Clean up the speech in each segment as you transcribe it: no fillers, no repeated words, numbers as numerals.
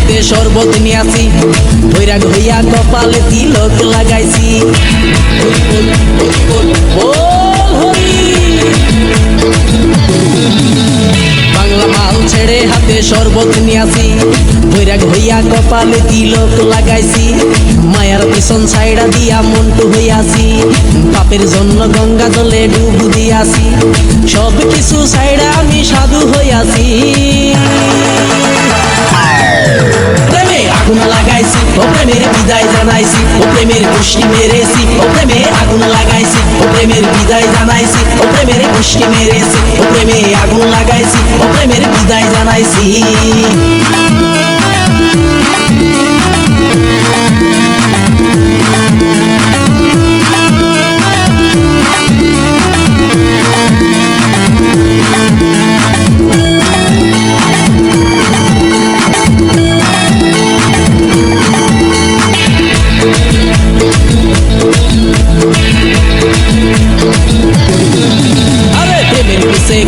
হাতে শরবত নিয়াছি, বৈরাগ হইয়া কপালে তিলক লাগাইছি। বাংলা মাল ছেড়ে হাতে শরবত নিয়াছি, বৈরাগ হইয়া কপালে তিলক লাগাইছি। মায়ার পিছন ছাইড়া দিয়া মন্টু হইয়াছি, পাপের জন্য গঙ্গা জলে ডুব দিয়াছি। সব কিছু ছাইড়া আমি সাধু হইয়াছি। প্রেমে আগুন লাগাইছি, ও প্রেমের বিদায় জানাইছি, ও প্রেমের গোষ্ঠী মেরেছি, ও প্রেমে আগুন লাগাইছি, ও প্রেমের বিদায় জানাইছি, ও প্রেমের গোষ্ঠী মেরেছি, ও প্রেমে আগুন লাগাইছি, ও প্রেমের বিদায় জানাইছি।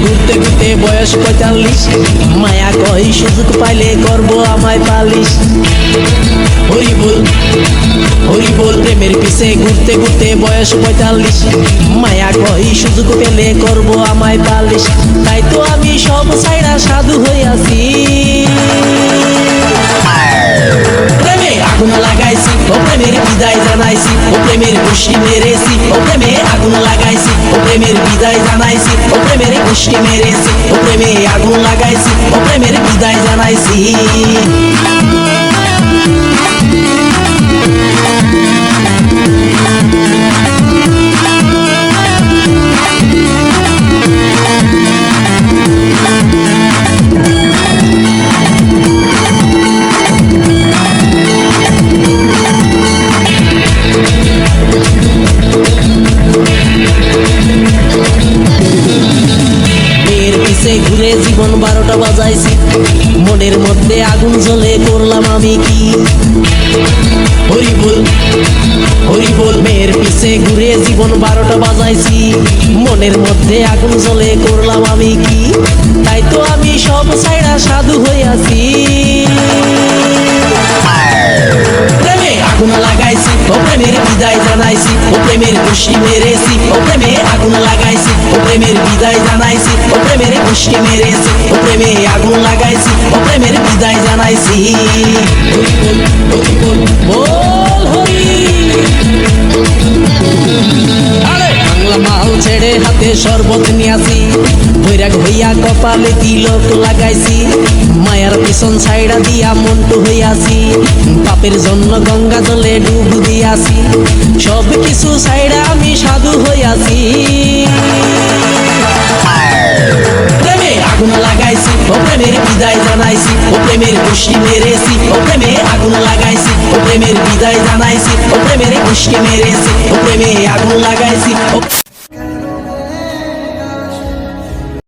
ঘুরতে ঘুরতে বয়স ৪৫, মায়া কই সুযোগ পাইলে করবো আমায় পালিশ। হরি বল হরি বল, প্রেমের পিছে ঘুরতে ঘুরতে বয়স ৪৫, মায়া কই সুযোগ পেলে করবো আমায় পালিশ। তাই তো আমি সব ছাইড়া সাধু হইয়াছি। প্রেমে আগুন লাগাইছি, ও প্রেমের বিদায় জানাইছি, ও প্রেমের গোষ্ঠী মেরেছি, ও প্রেমে আগুন লাগাইছি, ও প্রেমের বিদায় জানাইছি, ও প্রেমের গোষ্ঠী মেরেছি, ও প্রেমে আগুন লাগাইছি, ও প্রেমের বিদায় জানাইছি। ঘুরে জীবন ১২টা বাজাইছি, মনের মধ্যে আগুন জ্বলে করলাম আমি কি। হরি বল হরি বল, মেয়ের পিছে ঘুরে জীবন ১২টা বাজাইছি, মনের মধ্যে আগুন জ্বলে করলাম আমি কি। তাই তো আমি সব ছাইড়া সাধু হইয়াছি। প্রেমে আগুন লাগাইছি, ও প্রেমের বিদায় জানাইছি, ও প্রেমের গোষ্ঠী মেরেছি, ও প্রেমে আগুন লাগাইছি, ও প্রেমের বিদায় জানাইছি, ও প্রেমের গোষ্ঠী মেরেছি, ও প্রেমে আগুন লাগাইছি, ও প্রেমের বিদায় জানাইছি। বল হরি। বাংলা মাল ছেড়ে হাতে শরবত নিয়াছি, বৈরাগ হইয়া কপালে তিলক লাগাইছি। মায়ার পিছন ছাইড়া দিয়া মন্টু হইয়াছি, পাপের জন্য গঙ্গা জলে ডুব দিয়াছি। সব কিছু ছাইড়া আমি সাধু হইয়াছি। প্রেমে আগুন লাগাইছি, ও প্রেমের বিদায় জানাইছি, ও প্রেমের গোষ্ঠী মেরেছি, ও প্রেমে আগুন লাগাইছি, ও প্রেমের বিদায় জানাইছি, ও প্রেমের গোষ্ঠী মেরেছি, ও প্রেমে আগুন লাগাইছি।